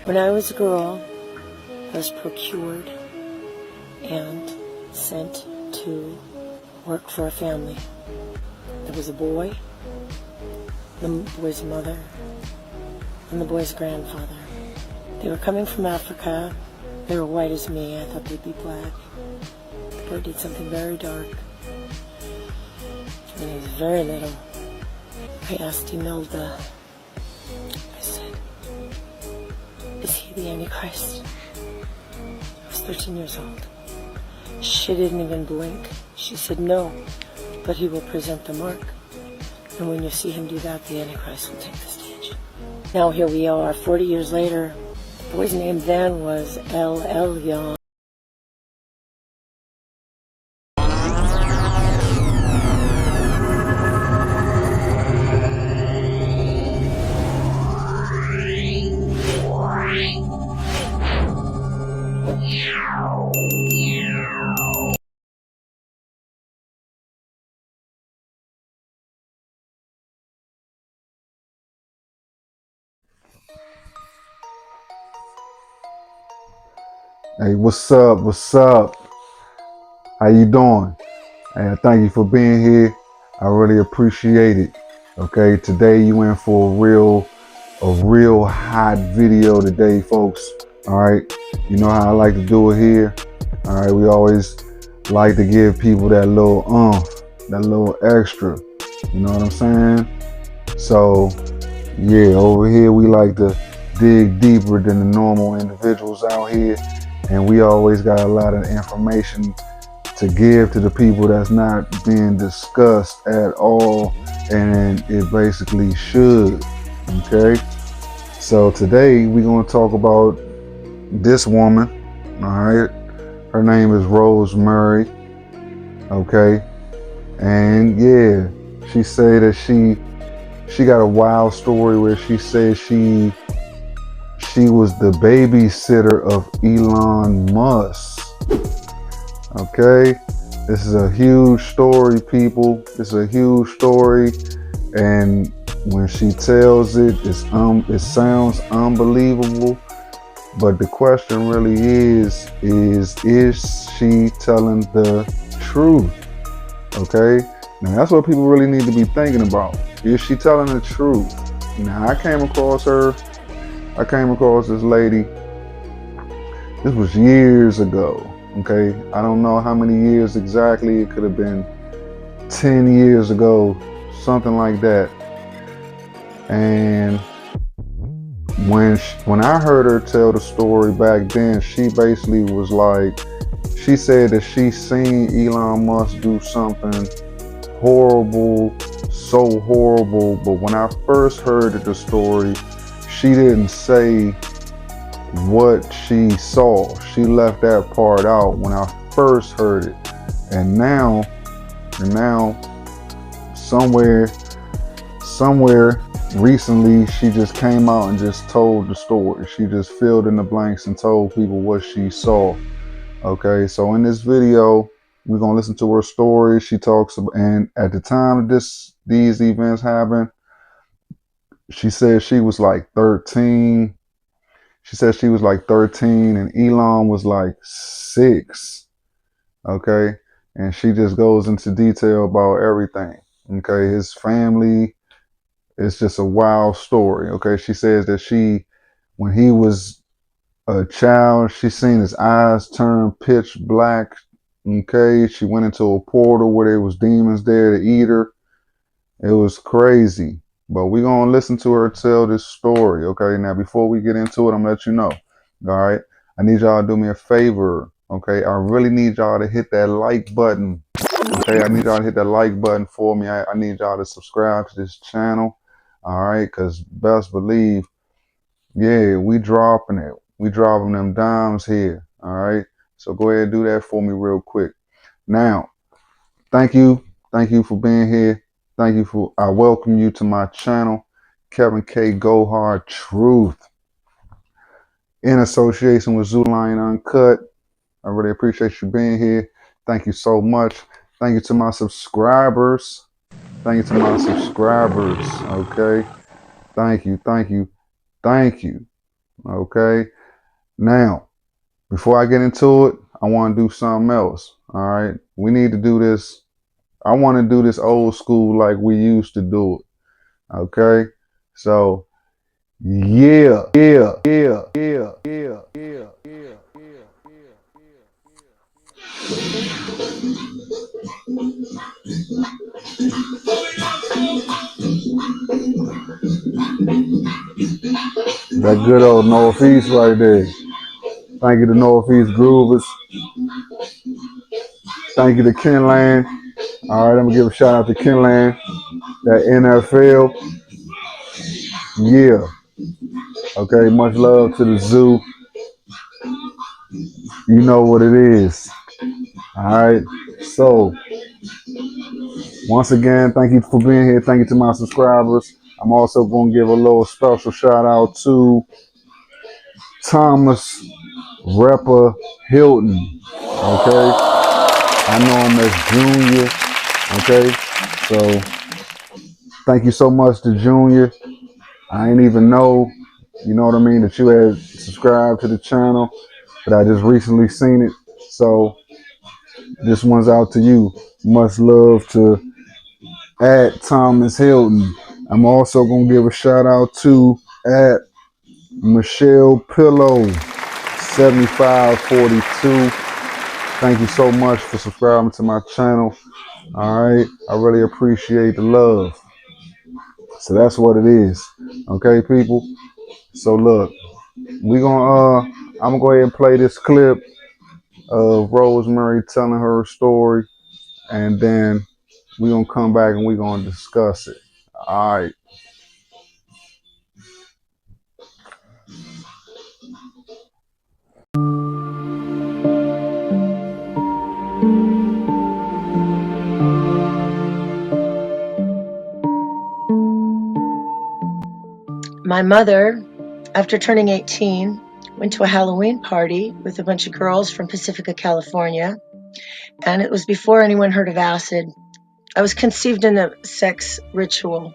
When I was a girl, I was procured and sent to work for a family. There was a boy, the boy's mother, and the boy's grandfather. They were coming from Africa. They were white as me. I thought they'd be black. The boy did something very dark. When he was very little, I asked Imelda, I said, is he the Antichrist? I was 13 years old. She didn't even blink. She said, no, but he will present the mark. And when you see him do that, the Antichrist will take the stage. Now here we are, 40 years later. The boy's name then was El Elyon. Hey, what's up? What's up? How you doing? Hey, thank you for being here. I really appreciate it. Okay, today you in for a real hot video today, folks. All right, you know how I like to do it here. All right, we always like to give people that little that little extra. You know what I'm saying? So, yeah, over here we like to dig deeper than the normal individuals out here. And we always got a lot of information to give to the people that's not being discussed at all, and it basically should. Okay, so today we're going to talk about this woman. All right, her name is Rosemary. Okay, and yeah, she said that she got a wild story where she said she was the babysitter of Elon Musk. Okay, this is a huge story, people. It's a huge story, and when she tells it, it sounds unbelievable. But the question really is she telling the truth? Okay, now that's what people really need to be thinking about. Is she telling the truth? Now I came across this lady. This was years ago. Okay, I don't know how many years exactly. It could have been 10 years ago, something like that. And when I heard her tell the story back then, she basically was like, she said that she seen Elon Musk do something horrible, so horrible. But when I first heard the story, she didn't say what she saw. She left that part out when I first heard it. And now somewhere recently, she just came out and just told the story. She just filled in the blanks and told people what she saw. Okay, so in this video, we're gonna listen to her story. She talks about, and at the time these events happened, she said she was like 13. She said she was like 13 and Elon was like 6. Okay. And she just goes into detail about everything. Okay. His family. It's just a wild story. Okay. She says that when he was a child, she seen his eyes turn pitch black. Okay. She went into a portal where there was demons there to eat her. It was crazy. But we're going to listen to her tell this story, okay? Now, before we get into it, I'm going to let you know, all right? I need y'all to do me a favor, okay? I really need y'all to hit that like button, okay? I need y'all to hit that like button for me. I need y'all to subscribe to this channel, all right? Because best believe, yeah, we dropping it. We dropping them dimes here, all right? So go ahead and do that for me real quick. Now, thank you. Thank you for being here. I welcome you to my channel, Kevin K. Go Hard Truth, in association with Zoo Lion Uncut. I really appreciate you being here. Thank you so much. Thank you to my subscribers. Okay? Thank you. Okay. Now, before I get into it, I want to do something else. All right. We need to do this. I want to do this old school like we used to do it. Okay. So, yeah. That good old Northeast right there. Thank you to Northeast Groovers. Thank you to Kenland. All right, I'm gonna give a shout out to Kenland. That NFL. Yeah. Okay, much love to the zoo. You know what it is. All right. So, once again, thank you for being here. Thank you to my subscribers. I'm also going to give a little special shout out to Thomas Repper Hilton. Okay. I know him as Junior. Okay. So, thank you so much to Junior. I ain't even know, you know what I mean, that you had subscribed to the channel, but I just recently seen it. So, this one's out to you. Much love to at Thomas Hilton. I'm also going to give a shout out to at Michelle Pillow 7542. Thank you so much for subscribing to my channel. All right. I really appreciate the love. So that's what it is. Okay, people. So look, I'm gonna go ahead and play this clip of Rosemary telling her story, and then we're gonna come back and we're gonna discuss it. All right. My mother, after turning 18, went to a Halloween party with a bunch of girls from Pacifica, California, and it was before anyone heard of acid. I was conceived in a sex ritual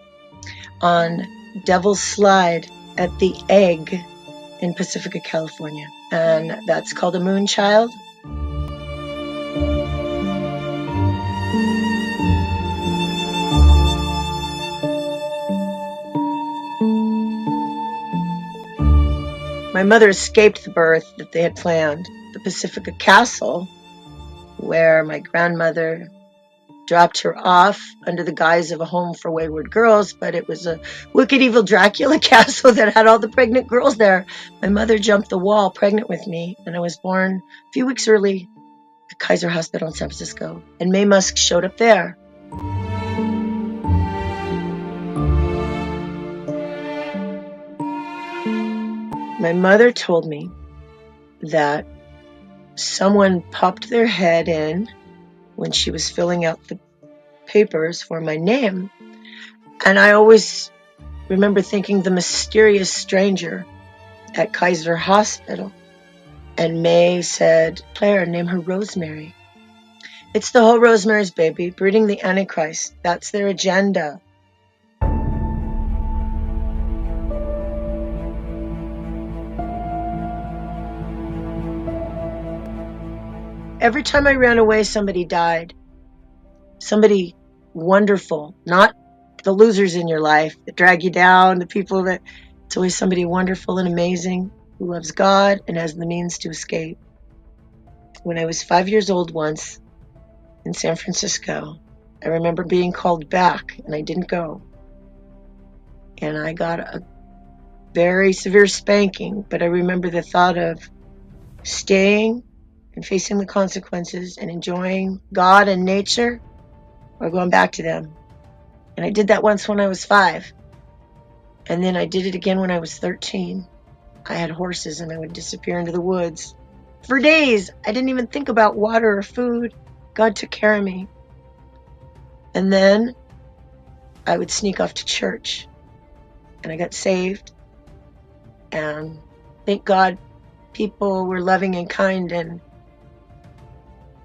on Devil's Slide at the Egg in Pacifica, California, and that's called a moon child. My mother escaped the birth that they had planned, the Pacifica Castle, where my grandmother dropped her off under the guise of a home for wayward girls, but it was a wicked, evil Dracula castle that had all the pregnant girls there. My mother jumped the wall pregnant with me, and I was born a few weeks early at Kaiser Hospital in San Francisco, and May Musk showed up there. My mother told me that someone popped their head in when she was filling out the papers for my name, and I always remember thinking the mysterious stranger at Kaiser Hospital. And May said, Claire, name her Rosemary. It's the whole Rosemary's Baby, breeding the Antichrist. That's their agenda. Every time I ran away, somebody died. Somebody wonderful, not the losers in your life that drag you down, the people that, it's always somebody wonderful and amazing who loves God and has the means to escape. When I was 5 years old once in San Francisco, I remember being called back and I didn't go. And I got a very severe spanking, but I remember the thought of staying and facing the consequences and enjoying God and nature or going back to them. And I did that once when I was 5. And then I did it again when I was 13. I had horses and I would disappear into the woods. For days, I didn't even think about water or food. God took care of me. And then I would sneak off to church. And I got saved. And thank God people were loving and kind and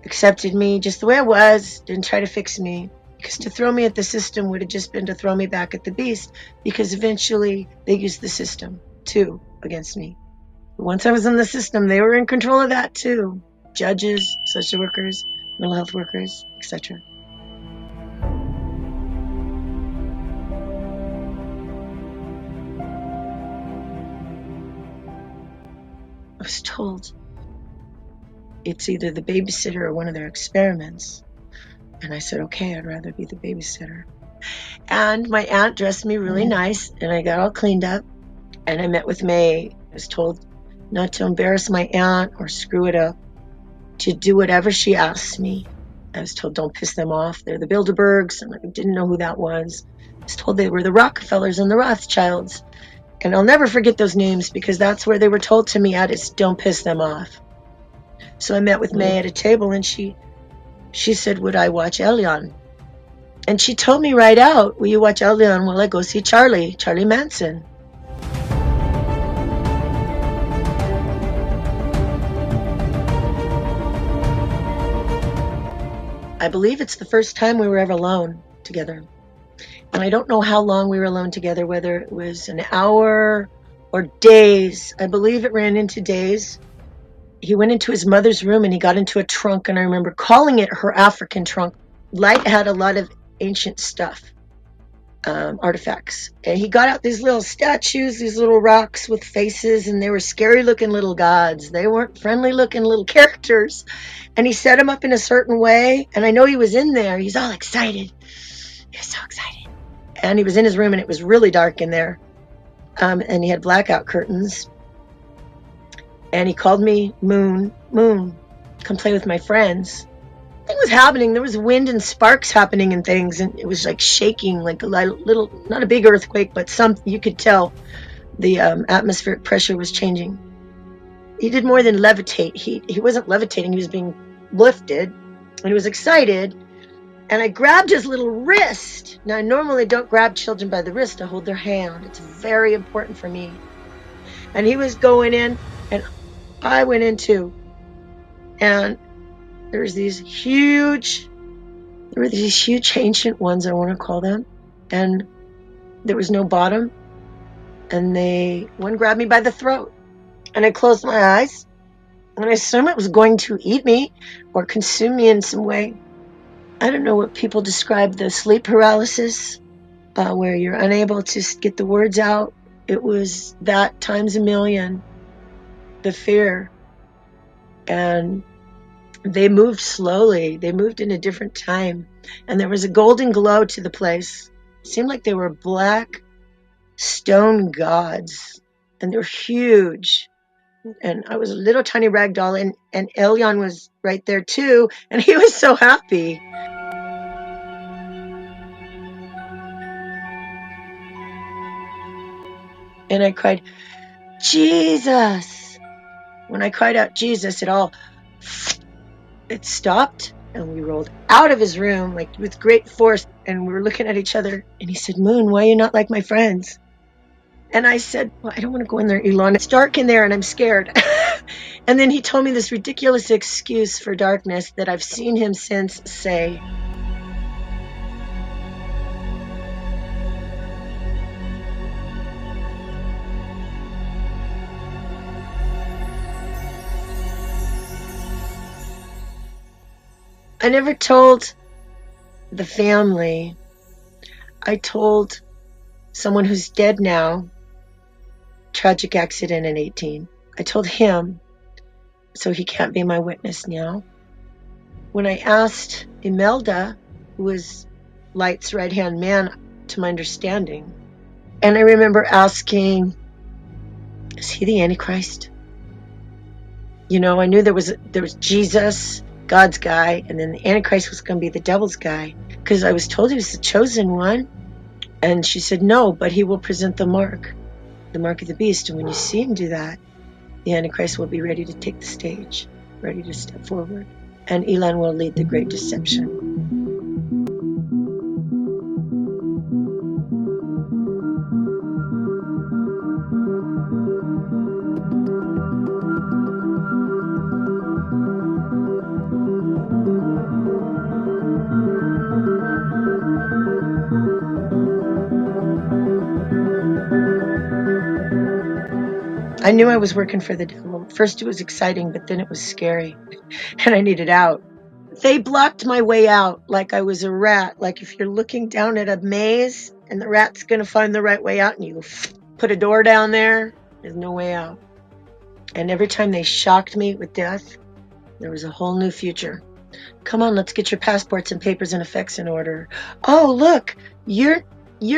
accepted me just the way I was, didn't try to fix me. Because to throw me at the system would have just been to throw me back at the beast, because eventually they used the system too against me. Once I was in the system, they were in control of that too. Judges, social workers, mental health workers, etc. I was told it's either the babysitter or one of their experiments. And I said, okay, I'd rather be the babysitter. And my aunt dressed me really nice, and I got all cleaned up. And I met with May. I was told not to embarrass my aunt or screw it up, to do whatever she asked me. I was told don't piss them off. They're the Bilderbergs, and I didn't know who that was. I was told they were the Rockefellers and the Rothschilds. And I'll never forget those names because that's where they were told to me at, is don't piss them off. So I met with May at a table, and she said, would I watch Elon? And she told me right out, will you watch Elon while I go see Charlie Manson? I believe it's the first time we were ever alone together. And I don't know how long we were alone together, whether it was an hour or days. I believe it ran into days. He went into his mother's room and he got into a trunk, and I remember calling it her African trunk. Light had a lot of ancient stuff, artifacts. And he got out these little statues, these little rocks with faces, and they were scary looking little gods. They weren't friendly looking little characters. And he set them up in a certain way. And I know he was in there. He's all excited. He was so excited. And he was in his room, and it was really dark in there. And he had blackout curtains. And he called me Moon, come play with my friends. Something was happening. There was wind and sparks happening and things, and it was like shaking, like a little, not a big earthquake, but you could tell the atmospheric pressure was changing. He did more than levitate. He wasn't levitating. He was being lifted, and he was excited. And I grabbed his little wrist. Now, I normally don't grab children by the wrist. I hold their hand. It's very important for me. And he was going in, and I went in too. And there were these huge ancient ones, I want to call them. And there was no bottom. And one grabbed me by the throat. And I closed my eyes. And I assumed it was going to eat me or consume me in some way. I don't know what people describe the sleep paralysis, where you're unable to get the words out. It was that times a million, the fear. And they moved slowly. They moved in a different time. And there was a golden glow to the place. It seemed like they were black stone gods. And they were huge. And I was a little tiny rag doll. And Elyon was right there too. And he was so happy. And I cried, Jesus. When I cried out, Jesus, it stopped, and we rolled out of his room like with great force, and we were looking at each other, and he said, Moon, why are you not like my friends? And I said, well, I don't want to go in there, Elon. It's dark in there, and I'm scared. And then he told me this ridiculous excuse for darkness that I've seen him since say. I never told the family. I told someone who's dead now, tragic accident in 18. I told him, so he can't be my witness now. When I asked Imelda, who was Light's right-hand man to my understanding, and I remember asking, is he the Antichrist? You know, I knew there was Jesus, God's guy, and then the Antichrist was going to be the devil's guy, because I was told he was the chosen one. And she said, no, but he will present the mark of the beast. And when you see him do that, the Antichrist will be ready to take the stage, ready to step forward. And Elon will lead the great deception. I knew I was working for the devil. First it was exciting, but then it was scary. And I needed out. They blocked my way out like I was a rat. Like if you're looking down at a maze and the rat's going to find the right way out and you put a door down there, there's no way out. And every time they shocked me with death, there was a whole new future. Come on, let's get your passports and papers and effects in order. Oh, look, you're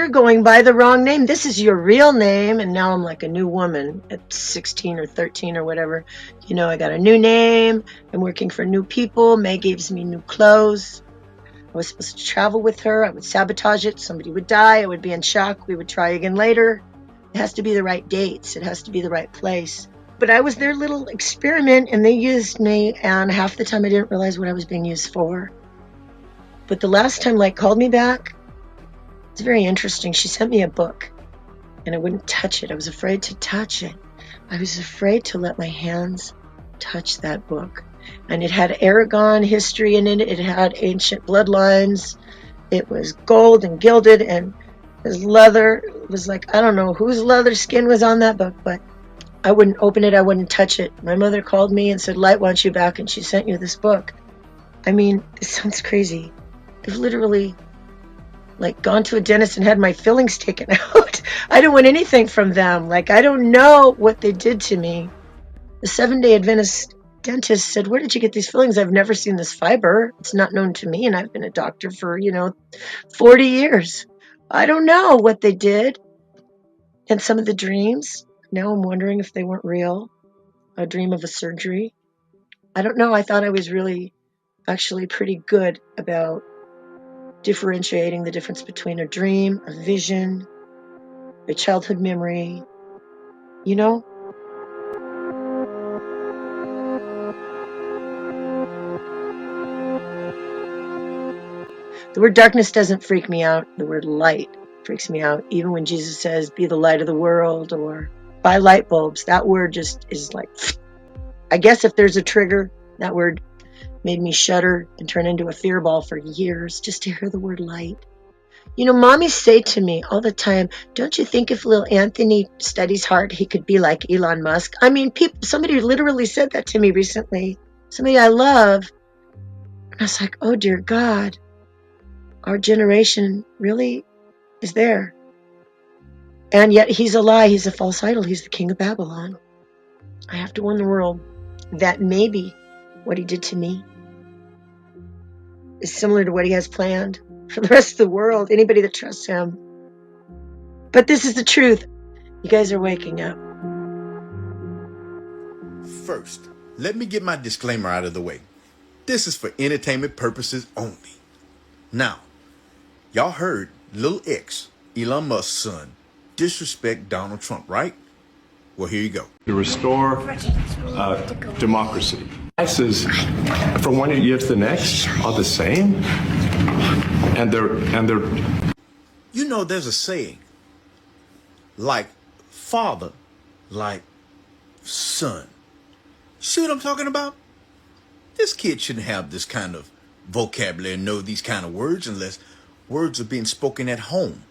going by the wrong name. This is your real name. And now I'm like a new woman at 16 or 13 or whatever. You know, I got a new name. I'm working for new people. May gives me new clothes. I was supposed to travel with her. I would sabotage it. Somebody would die. I would be in shock. We would try again later. It has to be the right dates. It has to be the right place. But I was their little experiment, and they used me, and half the time I didn't realize what I was being used for. But the last time Light called me back, it's very interesting. She sent me a book, and I wouldn't touch it. I was afraid to touch it. I was afraid to let my hands touch that book. And it had Aragon history in it. It had ancient bloodlines. It was gold and gilded, and it was leather. It was like, I don't know whose leather skin was on that book, but I wouldn't open it. I wouldn't touch it. My mother called me and said, Light wants you back, and she sent you this book. I mean, this sounds crazy. I've literally gone to a dentist and had my fillings taken out. I don't want anything from them. I don't know what they did to me. The 7-day Adventist dentist said, where did you get these fillings? I've never seen this fiber. It's not known to me, and I've been a doctor for, 40 years. I don't know what they did. And some of the dreams, now I'm wondering if they weren't real. A dream of a surgery. I don't know. I thought I was really actually pretty good about differentiating the difference between a dream, a vision, a childhood memory, The word darkness doesn't freak me out. The word light freaks me out. Even when Jesus says, be the light of the world, or buy light bulbs, that word just is like, I guess if there's a trigger, that word made me shudder and turn into a fear ball for years just to hear the word light. Mommies say to me all the time, don't you think if little Anthony studies hard, he could be like Elon Musk? I mean, somebody literally said that to me recently. Somebody I love. And I was like, oh, dear God, our generation really is there. And yet he's a lie. He's a false idol. He's the king of Babylon. I have to warn the world that maybe what he did to me is similar to what he has planned for the rest of the world, anybody that trusts him. But this is the truth. You guys are waking up. First, let me get my disclaimer out of the way. This is for entertainment purposes only. Now, y'all heard Lil X, Elon Musk's son, disrespect Donald Trump, right? Well, here you go. To restore democracy. Prices from one year to the next are the same, and they're. There's a saying, like father, like son. See what I'm talking about? This kid shouldn't have this kind of vocabulary and know these kind of words unless words are being spoken at home.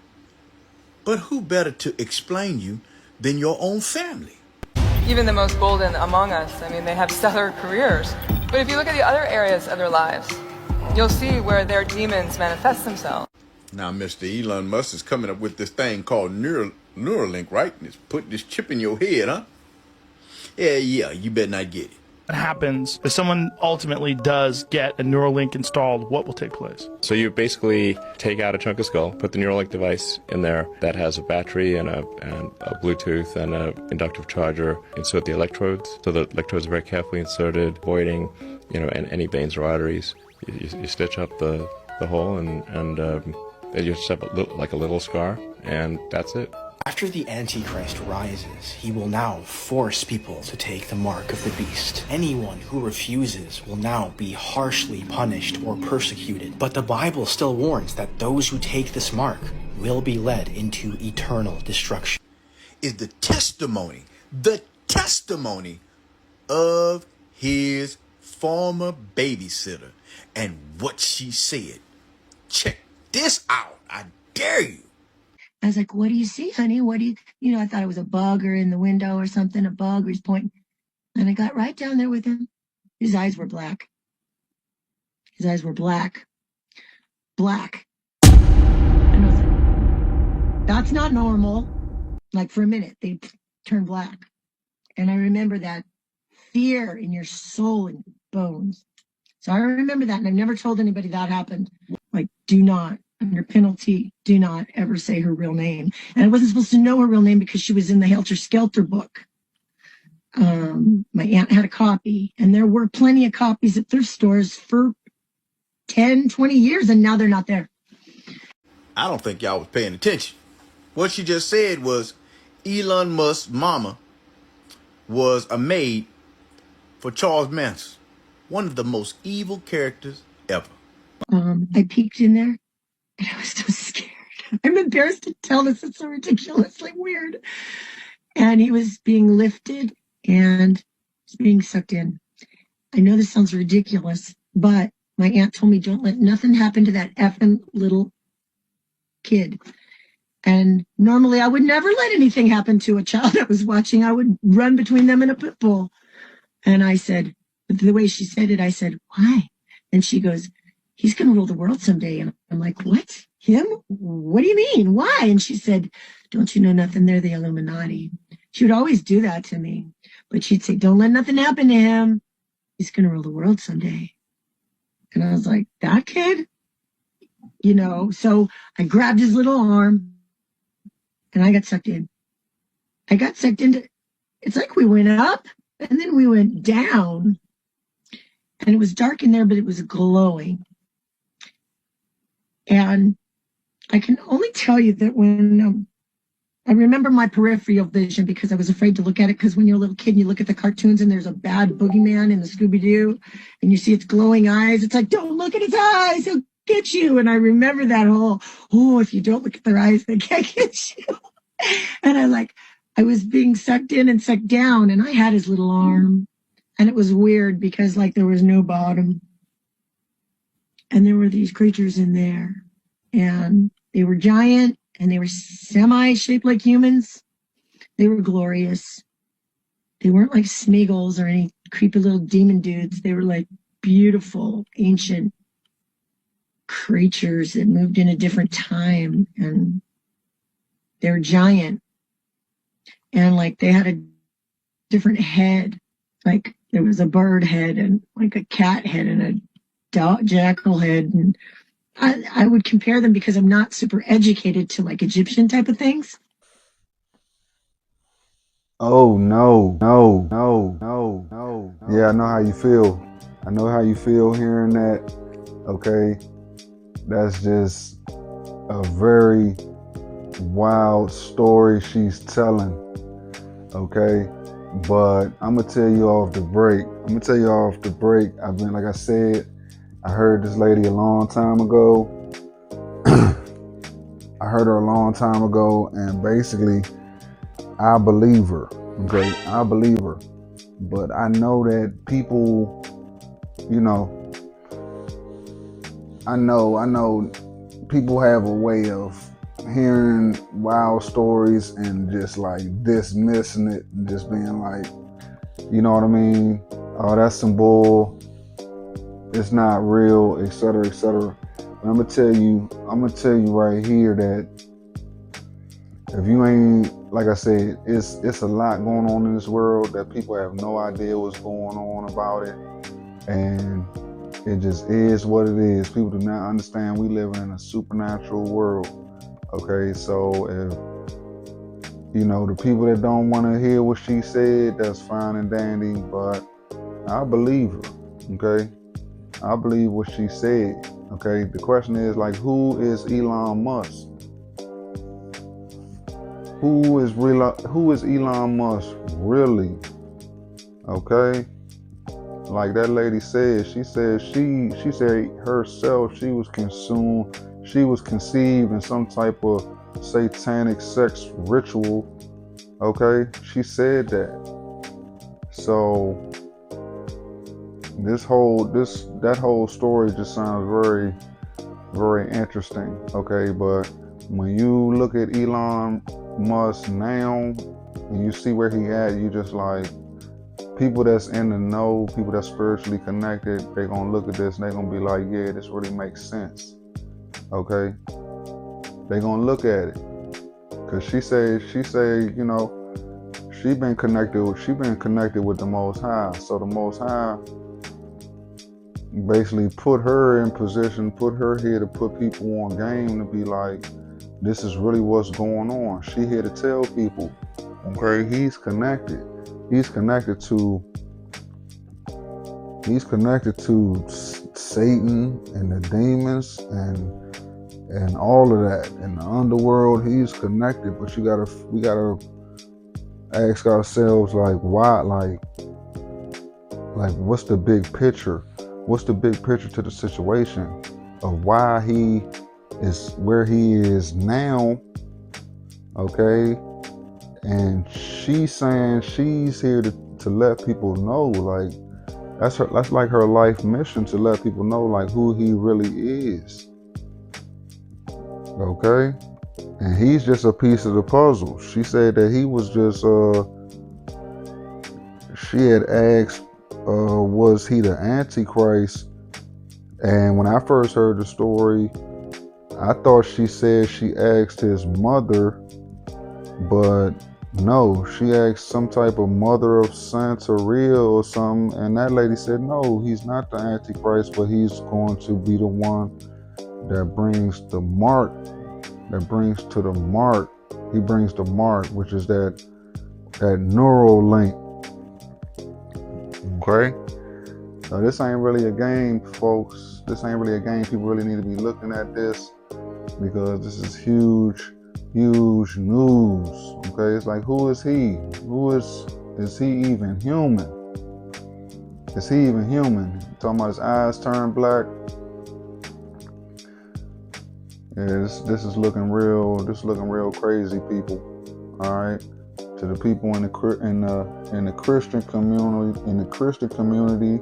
But who better to explain you than your own family? Even the most golden among us, they have stellar careers. But if you look at the other areas of their lives, you'll see where their demons manifest themselves. Now, Mr. Elon Musk is coming up with this thing called Neuralink, right? And it's putting this chip in your head, huh? Yeah, you better not get it. What happens if someone ultimately does get a Neuralink installed? What will take place? So you basically take out a chunk of skull, put the Neuralink device in there that has a battery and a Bluetooth and an inductive charger. Insert the electrodes. So the electrodes are very carefully inserted, avoiding, and any veins or arteries. You stitch up the hole and you just have a little scar, and that's it. After the Antichrist rises, he will now force people to take the mark of the beast. Anyone who refuses will now be harshly punished or persecuted. But the Bible still warns that those who take this mark will be led into eternal destruction. Is the testimony of his former babysitter and what she said. Check this out. I dare you. I was like, what do you see, honey? What do you, I thought it was a bug or in the window or something, a bug or he's pointing. And I got right down there with him. His eyes were black. His eyes were black. Black. And I was like, that's not normal. Like for a minute, they turn black. And I remember that fear in your soul and bones. So I remember that. And I've never told anybody that happened. Like, do not, under penalty, do not ever say her real name. And I wasn't supposed to know her real name because she was in the Helter Skelter book. My aunt had a copy, and there were plenty of copies at thrift stores for 10, 20 years, and now they're not there. I don't think y'all was paying attention. What she just said was Elon Musk's mama was a maid for Charles Manson, one of the most evil characters ever. I peeked in there, and I was so scared. I'm embarrassed to tell this. It's so ridiculously weird. And he was being lifted and being sucked in. I know this sounds ridiculous, but my aunt told me, don't let nothing happen to that effing little kid. And normally I would never let anything happen to a child I was watching. I would run between them and a pit bull. And I said, the way she said it, I said, why? And she goes, he's going to rule the world someday. And I'm like, what? Him? What do you mean? Why? And she said, don't you know nothing? They're the Illuminati. She would always do that to me. But she'd say, don't let nothing happen to him. He's going to rule the world someday. And I was like, that kid? So I grabbed his little arm and I got sucked in. I got sucked into, it's like we went up and then we went down. And it was dark in there, but it was glowing. And I can only tell you that when I remember my peripheral vision because I was afraid to look at it, because when you're a little kid and you look at the cartoons and there's a bad boogeyman in the Scooby-Doo and you see its glowing eyes, it's like, don't look at its eyes, he'll get you. And I remember that whole, if you don't look at their eyes, they can't get you. And I was being sucked in and sucked down, and I had his little arm. And it was weird because there was no bottom. And there were these creatures in there. And they were giant and they were semi-shaped like humans. They were glorious. They weren't like Smeagol's or any creepy little demon dudes. They were like beautiful, ancient creatures that moved in a different time. And they were giant. And they had a different head. There was a bird head and a cat head and a jackal head. And I would compare them because I'm not super educated to Egyptian type of things. Oh, no. Yeah, I know how you feel. I know how you feel hearing that. Okay. That's just a very wild story she's telling. Okay. But I'm going to tell you off the break. I've been, like I said, I heard this lady a long time ago. And basically, I believe her. Okay, I believe her. But I know that people, I know people have a way of hearing wild stories and just dismissing it and just being like, you know what I mean? Oh, that's some bull. It's not real, etc., etc. But I'm gonna tell you right here that if you ain't, like I said, it's a lot going on in this world that people have no idea what's going on about it, and it just is what it is. People do not understand we live in a supernatural world. Okay, so if the people that don't want to hear what she said, that's fine and dandy, but I believe her. Okay, I believe what she said. Okay, the question is who is Elon Musk? Who is Elon Musk really? Okay, like that lady said, she said herself she was conceived in some type of satanic sex ritual. Okay, she said that. So that whole story just sounds very, very interesting. Okay, but when you look at Elon Musk now, and you see where he at, you just like, people that's in the know, people that's spiritually connected, they gonna look at this and they gonna be like, yeah, this really makes sense. Okay? They gonna look at it. Cause she say, you know, she been connected with the Most High. So the Most High basically put her in position, put her here to put people on game to be like, this is really what's going on. She here to tell people, okay, he's connected. He's connected to Satan and the demons and all of that. In the underworld, he's connected, but we gotta ask ourselves, like, why, like what's the big picture? What's the big picture to the situation of why he is where he is now? Okay, and she's saying she's here to let people know, like, that's like her life mission, to let people know like who he really is. Okay, and he's just a piece of the puzzle. She said that he was just she had asked, was he the Antichrist? And when I first heard the story, I thought she said she asked his mother, but no, she asked some type of mother of Santeria or something, and that lady said, no, he's not the Antichrist, but he's going to be the one that brings the mark, he brings the mark, which is that neural link. Okay? So this ain't really a game, folks. This ain't really a game. People really need to be looking at this, because this is huge news. Okay, it's like, who is he? Is he even human? Is he even human? Talking about his eyes turned black. Yeah, this is looking real. This is looking real crazy, people. All right, to the people in the Christian community,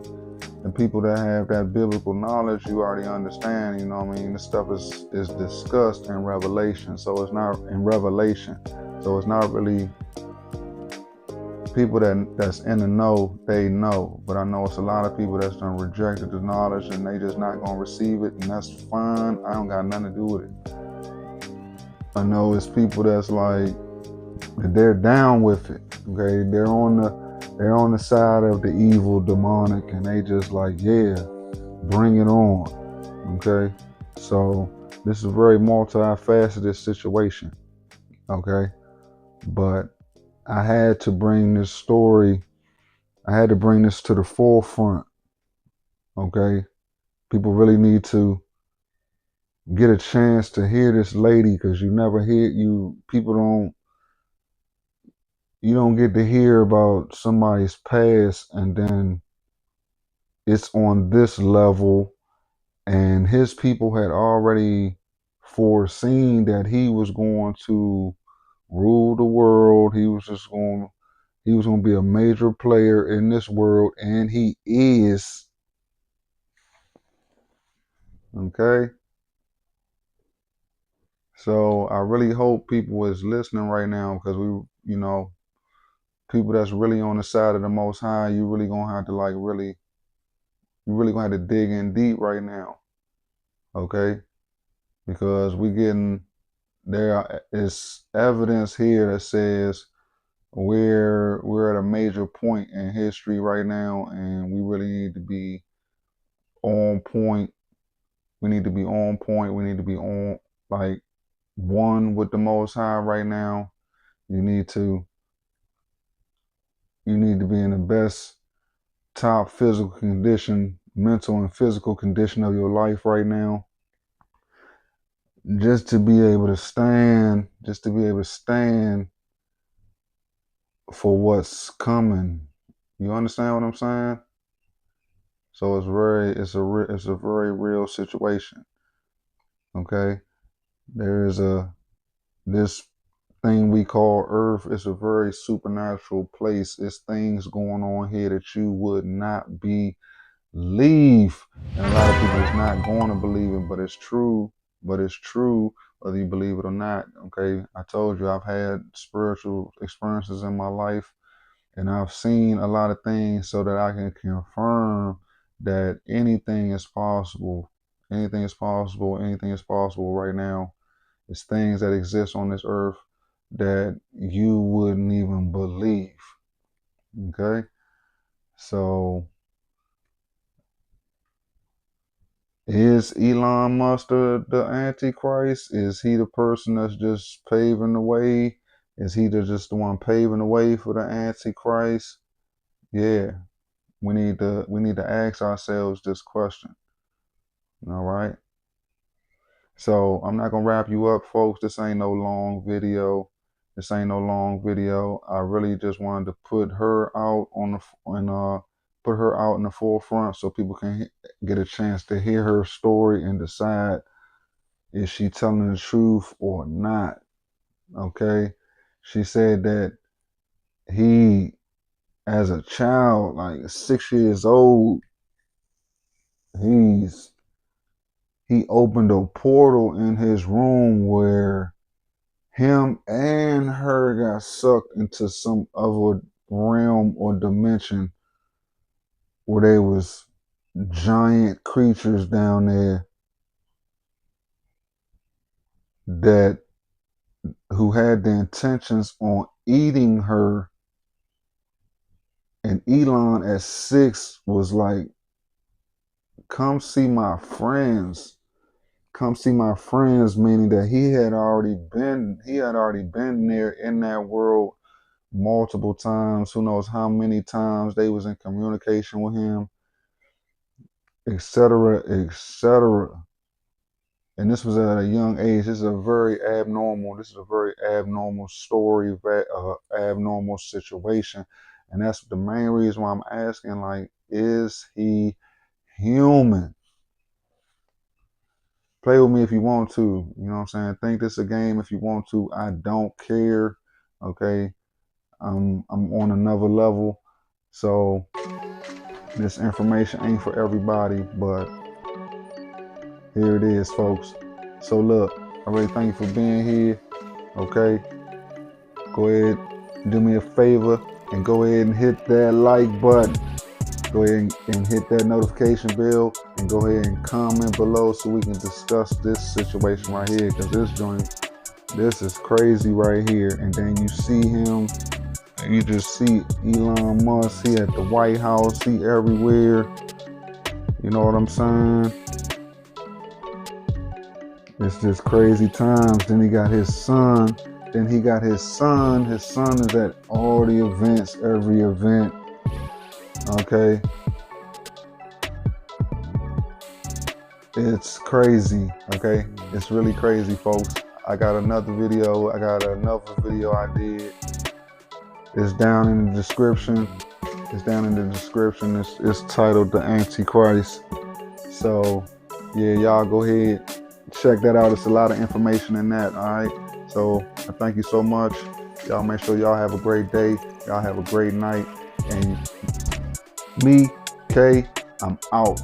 and people that have that biblical knowledge, you already understand. You know what I mean? This stuff is discussed in Revelation, so it's not in Revelation. So it's not really people that's in the know. They know, but I know it's a lot of people that's done rejected the knowledge and they just not gonna receive it, and that's fine. I don't got nothing to do with it. I know it's people that's like, they're down with it. Okay, they're on the side of the evil, demonic, and they just like, yeah, bring it on. Okay, so this is a very multifaceted situation. Okay, but I had to bring this story, I had to bring this to the forefront. Okay, people really need to get a chance to hear this lady, because you never hear, you don't get to hear about somebody's past, and then it's on this level, and his people had already foreseen that he was going to rule the world. He was going to be a major player in this world, and he is. Okay, so I really hope people is listening right now, because people that's really on the side of the Most High, you really gonna have to you really gonna have to dig in deep right now. Okay, because there is evidence here that says we're at a major point in history right now, and we really need to be on point. We need to be on point. We need to be on, like, one with the Most High right now. You need to be in the best top physical condition, mental and physical condition of your life right now, just to be able to stand for what's coming. You understand what I'm saying? So it's a very real situation. Okay, there is this thing we call Earth is a very supernatural place. It's things going on here that you would not believe, and a lot of people is not going to believe it, but it's true. whether you believe it or not. Okay, I told you I've had spiritual experiences in my life, and I've seen a lot of things so that I can confirm that anything is possible. Anything is possible. Anything is possible right now. It's things that exist on this earth that you wouldn't even believe. Okay? So, is Elon Musk the Antichrist? Is he the person that's just paving the way? Is he just the one paving the way for the Antichrist? Yeah. We need to ask ourselves this question. All right. So I'm not gonna wrap you up, folks. This ain't no long video. This ain't no long video. I really just wanted to put her out on the put her out in the forefront so people can get a chance to hear her story and decide is she telling the truth or not. Okay. She said that he, as a child, like 6 years old, he opened a portal in his room where him and her got sucked into some other realm or dimension where there was giant creatures down there that who had the intentions on eating her. And Elon at 6 was like, come see my friends. Come see my friends, meaning that he had already been there in that world multiple times. Who knows how many times they was in communication with him, etc., etc. And this was at a young age. This is a very abnormal story, abnormal situation. And that's the main reason why I'm asking, like, is he human? Play with me if you want to. You know what I'm saying? Think this a game if you want to. I don't care. Okay. I'm on another level. So this information ain't for everybody, but here it is, folks. So look, I really thank you for being here. Okay. Go ahead, do me a favor and go ahead and hit that like button. Go ahead and hit that notification bell and go ahead and comment below so we can discuss this situation right here, because this is crazy right here. And then you see him, you just see Elon Musk, he at the White House, he everywhere. You know what I'm saying? It's just crazy times. Then he got his son. His son is at all the events, every event. Okay. It's crazy. Okay. It's really crazy, folks. I got another video I did. It's down in the description. It's titled The Antichrist. So yeah, y'all go ahead, check that out. It's a lot of information in that. All right. So I thank you so much. Y'all make sure y'all have a great day. Y'all have a great night. And me, K, I'm out.